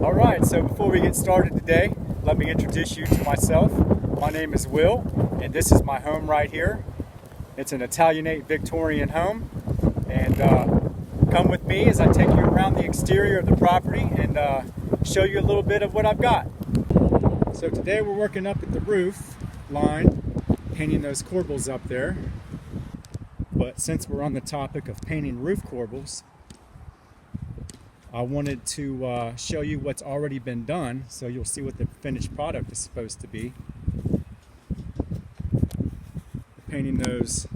All right, so before we get started today, let me introduce you to myself. My name is Will, and this is my home right here. It's an Italianate Victorian home, and come with me as I take you around the exterior of the property and show you a little bit of what I've got. So today we're working up at the roof line, painting those corbels up there. But since we're on the topic of painting roof corbels, I wanted to show you what's already been done, so you'll see what the finished product is supposed to be. Painting those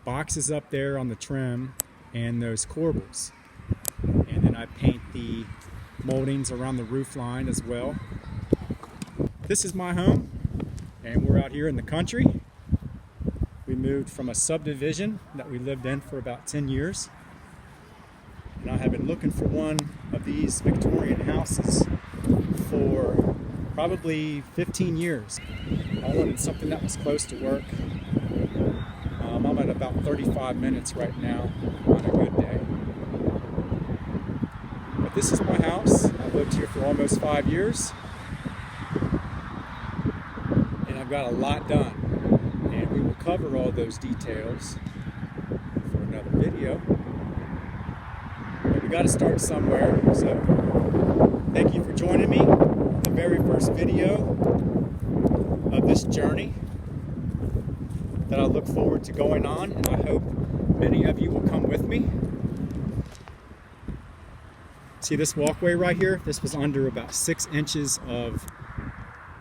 boxes up there on the trim and those corbels. And then I paint the moldings around the roof line as well. This is my home, and we're out here in the country. We moved from a subdivision that we lived in for about 10 years. And I have been looking for one of these Victorian houses for probably 15 years. I wanted something that was close to work. I'm at about 35 minutes right now on a good day. But this is my house. I've lived here for almost 5 years. And I've got a lot done. And we will cover all those details for another video. But we got to start somewhere. So thank you for joining me on the very first video of this journey that I look forward to going on, and I hope many of you will come with me. See this walkway right here? This was under about 6 inches of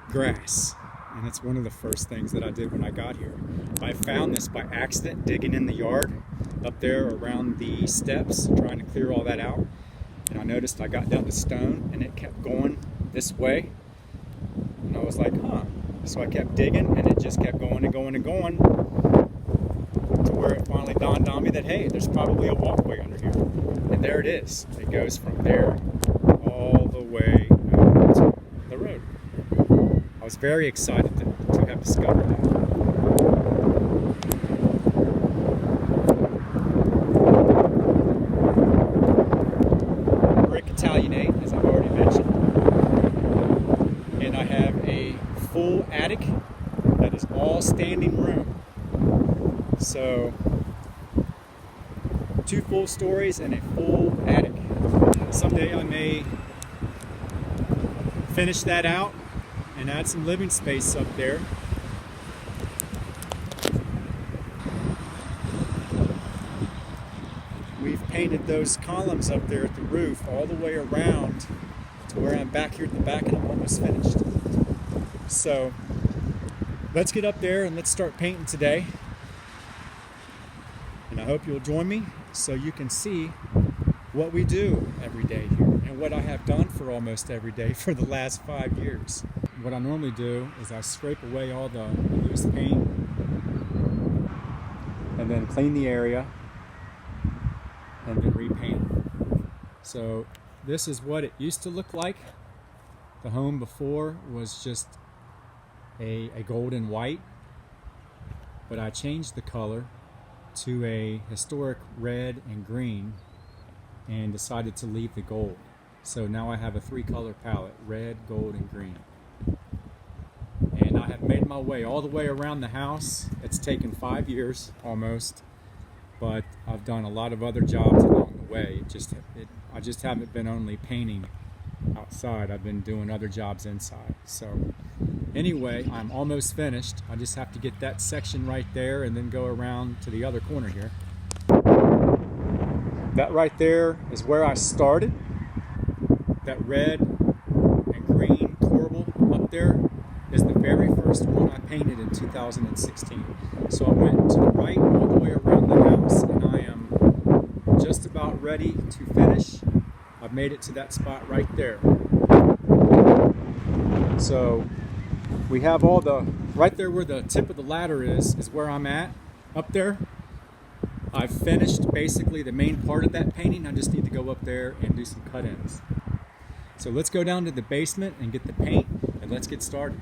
grass. And it's one of the first things that I did when I got here. I found this by accident digging in the yard up there around the steps, trying to clear all that out. And I noticed I got down to stone and it kept going this way. And I was like, huh. So I kept digging and it just kept going and going and going to where it finally dawned on me that, hey, there's probably a walkway under here. And there it is. It goes from there all the way out to the road. I was very excited to have discovered that. Brick Italianate, as I've already mentioned. And I have a full attic that is all standing room. So, 2 full stories and a full attic. Someday I may finish that out and add some living space up there. We've painted those columns up there at the roof all the way around to where I'm back here at the back and I'm almost finished. So let's get up there and let's start painting today. And I hope you'll join me so you can see what we do every day here and what I have done for almost every day for the last 5 years. What I normally do is I scrape away all the loose paint and then clean the area and then repaint. So this is what it used to look like. The home before was just a gold and white, but I changed the color to a historic red and green and decided to leave the gold. So now I have a 3-color palette: red, gold, and green. And I have made my way all the way around the house. It's taken 5 years almost, but I've done a lot of other jobs along the way. I just haven't been only painting outside. I've been doing other jobs inside. So anyway, I'm almost finished. I just have to get that section right there and then go around to the other corner here. That right there is where I started. That red and green corbel up there is the very first one I painted in 2016. So I went to the right all the way around the house, and I am just about ready to finish. I've made it to that spot right there. So we have all the, right there where the tip of the ladder is where I'm at, up there. I've finished basically the main part of that painting. I just need to go up there and do some cut-ins. So let's go down to the basement and get the paint, and let's get started.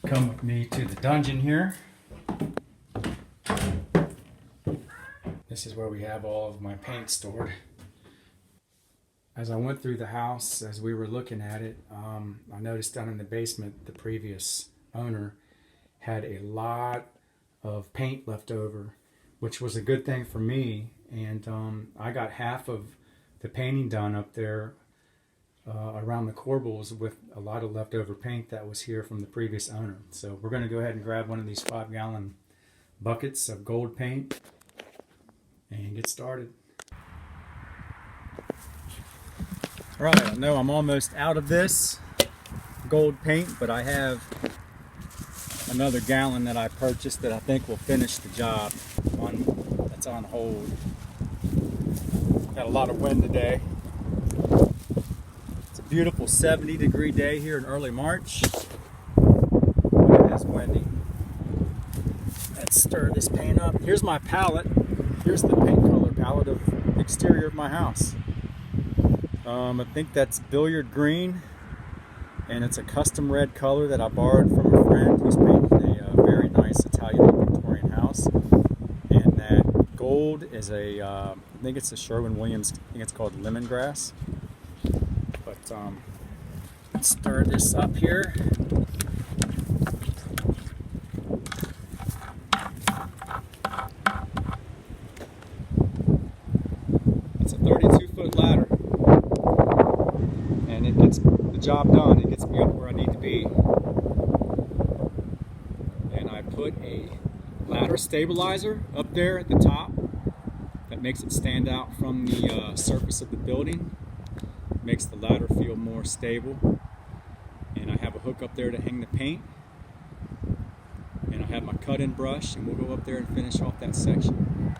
Come with me to the dungeon here. This is where we have all of my paint stored. As I went through the house, as we were looking at it, I noticed down in the basement, the previous owner had a lot of paint left over, which was a good thing for me. And I got half of the painting done up there around the corbels with a lot of leftover paint that was here from the previous owner. So we're going to go ahead and grab one of these 5-gallon buckets of gold paint and get started. All right, I know I'm almost out of this gold paint, but I have another gallon that I purchased that I think will finish the job. That's on hold. Got a lot of wind today. It's a beautiful 70-degree day here in early March. But it is windy. Let's stir this paint up. Here's my palette. Here's the paint color palette of the exterior of my house. I think that's billiard green, and it's a custom red color that I borrowed from a friend who's painted a very nice Italian Victorian house. And that gold is I think it's a Sherwin-Williams, I think it's called lemongrass. But let's stir this up here. It's a 32-foot ladder. And it gets the job done. It gets me up where I need to be. And I put a ladder stabilizer up there at the top that makes it stand out from the surface of the building. Makes the ladder feel more stable. And I have a hook up there to hang the paint. And I have my cut-in brush, and we'll go up there and finish off that section.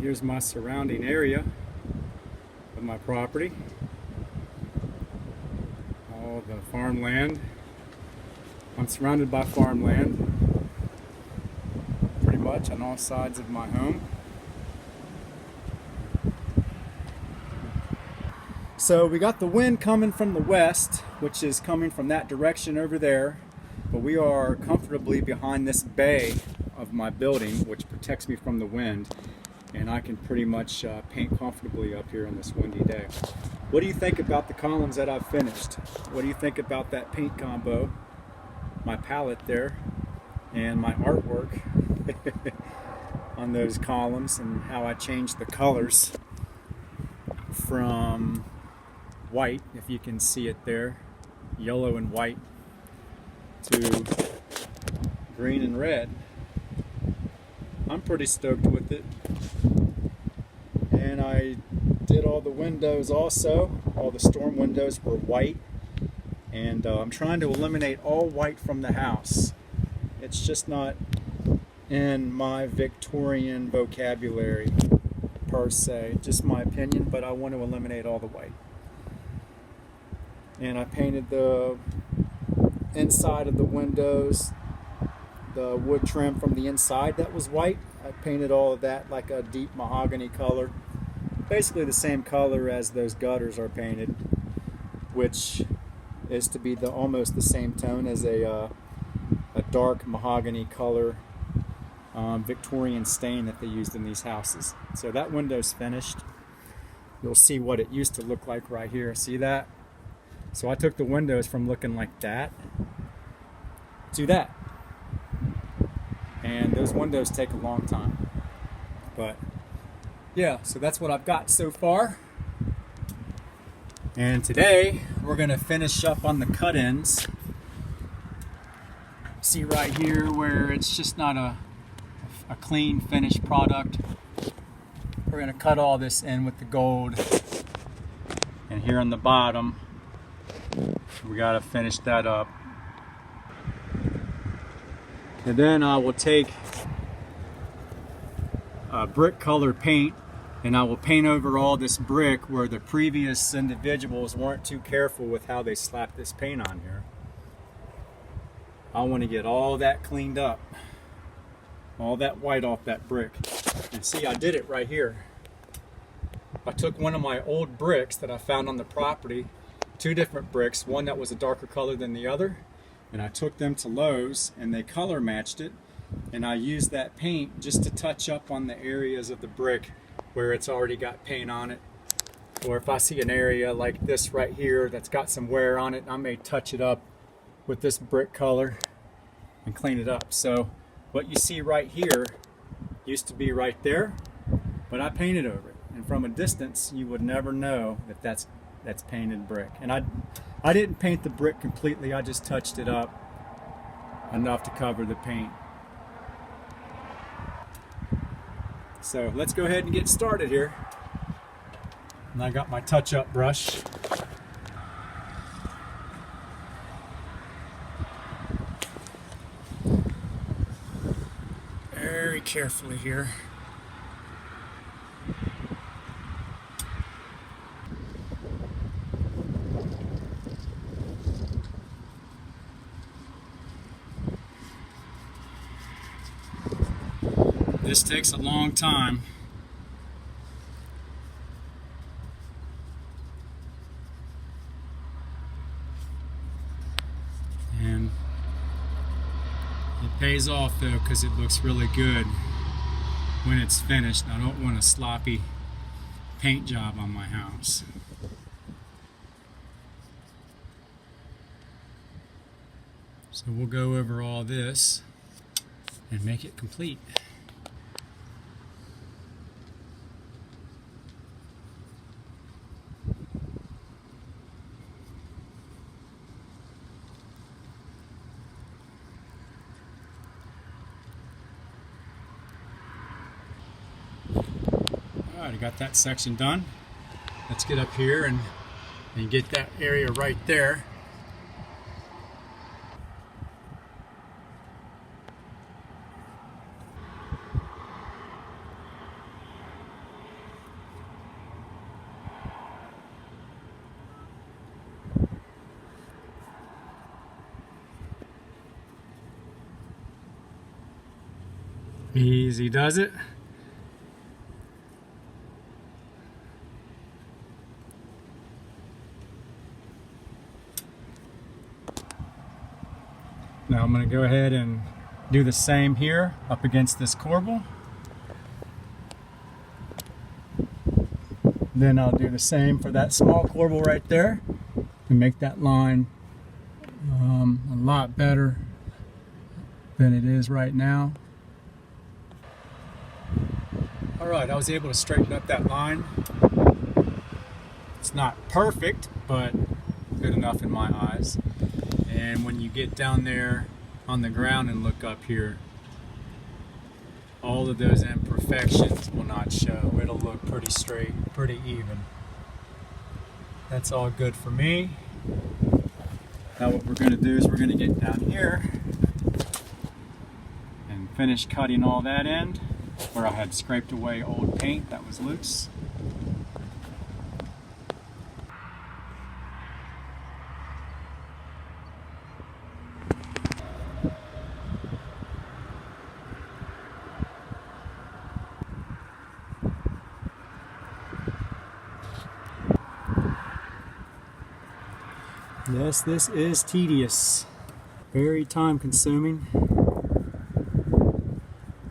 Here's my surrounding area of my property. All the farmland. I'm surrounded by farmland pretty much on all sides of my home. So we got the wind coming from the west, which is coming from that direction over there, but we are comfortably behind this bay of my building, which protects me from the wind. And I can pretty much paint comfortably up here on this windy day. What do you think about the columns that I've finished? What do you think about that paint combo, my palette there, and my artwork on those columns, and how I changed the colors from white, if you can see it there, yellow and white, to green and red? I'm pretty stoked with it. And I did all the windows also. All the storm windows were white. And I'm trying to eliminate all white from the house. It's just not in my Victorian vocabulary per se. Just my opinion, but I want to eliminate all the white. And I painted the inside of the windows, the wood trim from the inside that was white. I painted all of that like a deep mahogany color, basically the same color as those gutters are painted, which is to be almost the same tone as a dark mahogany color Victorian stain that they used in these houses. So that window's finished. You'll see what it used to look like right here. See that? So I took the windows from looking like that to that. And those windows take a long time. But yeah, so that's what I've got so far. And today we're going to finish up on the cut-ins. See right here where it's just not a clean finished product. We're going to cut all this in with the gold. And here on the bottom, we got to finish that up. And then I will take brick color paint and I will paint over all this brick where the previous individuals weren't too careful with how they slapped this paint on here. I want to get all that cleaned up, all that white off that brick. And see, I did it right here. I took one of my old bricks that I found on the property, two different bricks, one that was a darker color than the other, and I took them to Lowe's and they color matched it, and I used that paint just to touch up on the areas of the brick where it's already got paint on it. Or if I see an area like this right here that's got some wear on it, I may touch it up with this brick color and clean it up. So what you see right here used to be right there, but I painted over it. And from a distance, you would never know that that's painted brick. And I didn't paint the brick completely, I just touched it up enough to cover the paint. So let's go ahead and get started here. And I got my touch-up brush. Very carefully here. This takes a long time. And it pays off though, because it looks really good when it's finished. I don't want a sloppy paint job on my house. So we'll go over all this and make it complete. Alright, I got that section done. Let's get up here and get that area right there. Easy does it. Now I'm going to go ahead and do the same here up against this corbel. Then I'll do the same for that small corbel right there and make that line a lot better than it is right now. Alright, I was able to straighten up that line. It's not perfect, but good enough in my eyes. And when you get down there on the ground and look up here, all of those imperfections will not show. It'll look pretty straight, pretty even. That's all good for me. Now what we're going to do is we're going to get down here and finish cutting all that end where I had scraped away old paint that was loose. Yes, this is tedious, very time consuming,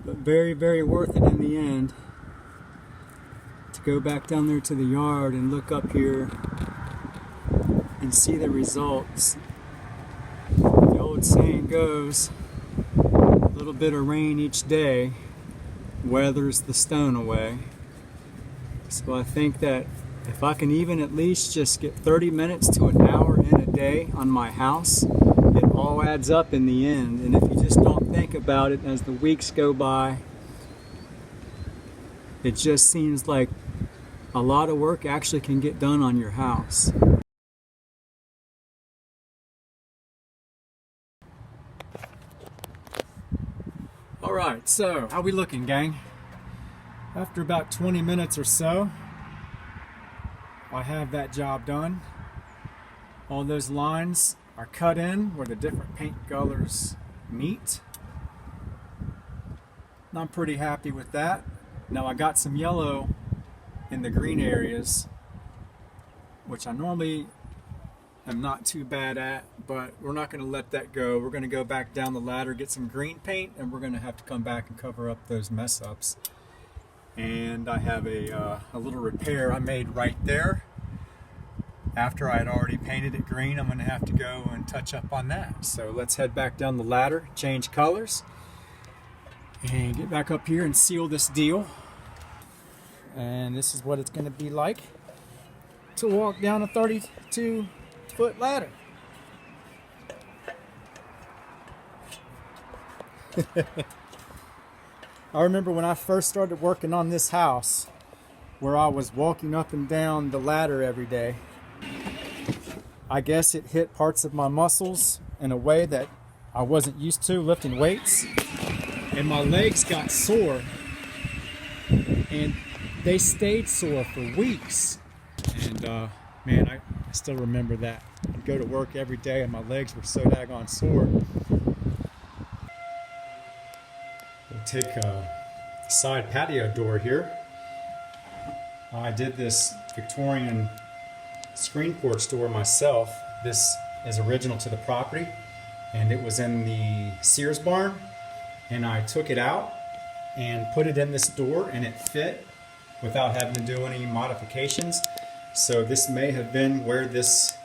but very, very worth it in the end to go back down there to the yard and look up here and see the results. The old saying goes, a little bit of rain each day weathers the stone away. So I think that if I can even at least just get 30 minutes to an hour in a day on my house, it all adds up in the end. And if you just don't think about it as the weeks go by, it just seems like a lot of work actually can get done on your house. Alright, so how we looking, gang? After about 20 minutes or so, I have that job done. All those lines are cut in where the different paint colors meet. And I'm pretty happy with that. Now I got some yellow in the green areas, which I normally am not too bad at, but we're not going to let that go. We're going to go back down the ladder, get some green paint, and we're going to have to come back and cover up those mess ups. And I have a little repair I made right there. After I had already painted it green, I'm going to have to go and touch up on that. So let's head back down the ladder, change colors, and get back up here and seal this deal. And this is what it's going to be like to walk down a 32-foot ladder. I remember when I first started working on this house, where I was walking up and down the ladder every day. I guess it hit parts of my muscles in a way that I wasn't used to, lifting weights, and my legs got sore, and they stayed sore for weeks. And man, I still remember that. I'd go to work every day and my legs were so daggone sore. We'll take a side patio door here. I did this Victorian screen porch door myself. This is original to the property, and it was in the Sears barn, and I took it out and put it in this door, and it fit without having to do any modifications. So this may have been where this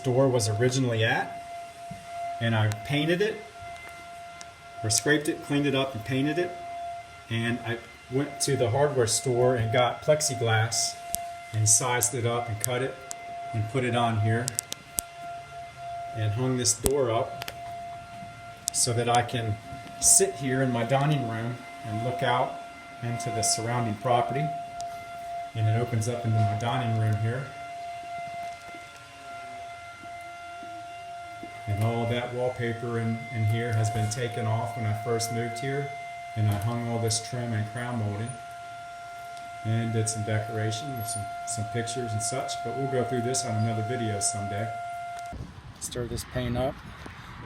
door was originally at, and I painted it, or scraped it, cleaned it up and painted it, and I went to the hardware store and got plexiglass and sized it up and cut it and put it on here and hung this door up so that I can sit here in my dining room and look out into the surrounding property. And it opens up into my dining room here. And all that wallpaper in here has been taken off when I first moved here, and I hung all this trim and crown molding and did some decoration with some pictures and such, but we'll go through this on another video someday. Stir this paint up.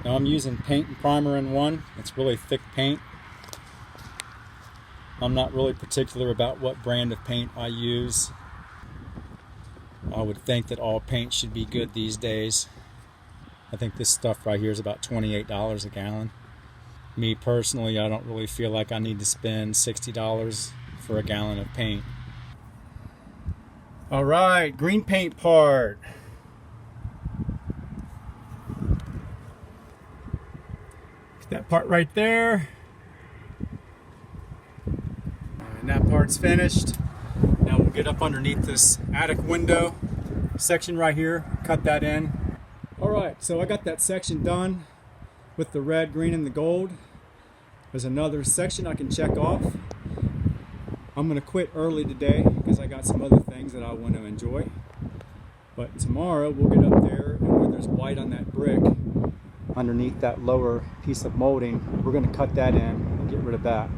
Now I'm using paint and primer in one. It's really thick paint. I'm not really particular about what brand of paint I use. I would think that all paint should be good these days. I think this stuff right here is about $28 a gallon. Me personally, I don't really feel like I need to spend $60 for a gallon of paint. All right, green paint part. That part right there. And that part's finished. Now we'll get up underneath this attic window section right here, cut that in. All right, so I got that section done with the red, green, and the gold. There's another section I can check off. I'm going to quit early today because I got some other things that I want to enjoy. But tomorrow we'll get up there, and where there's white on that brick underneath that lower piece of molding, we're going to cut that in and get rid of that.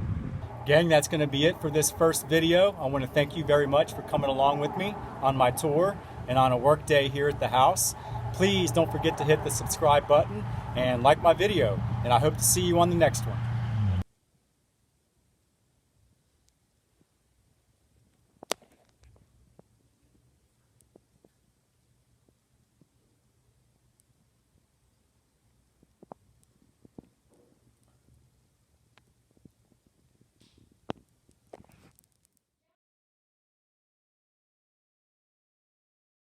Gang, that's going to be it for this first video. I want to thank you very much for coming along with me on my tour and on a work day here at the house. Please don't forget to hit the subscribe button and like my video, and I hope to see you on the next one.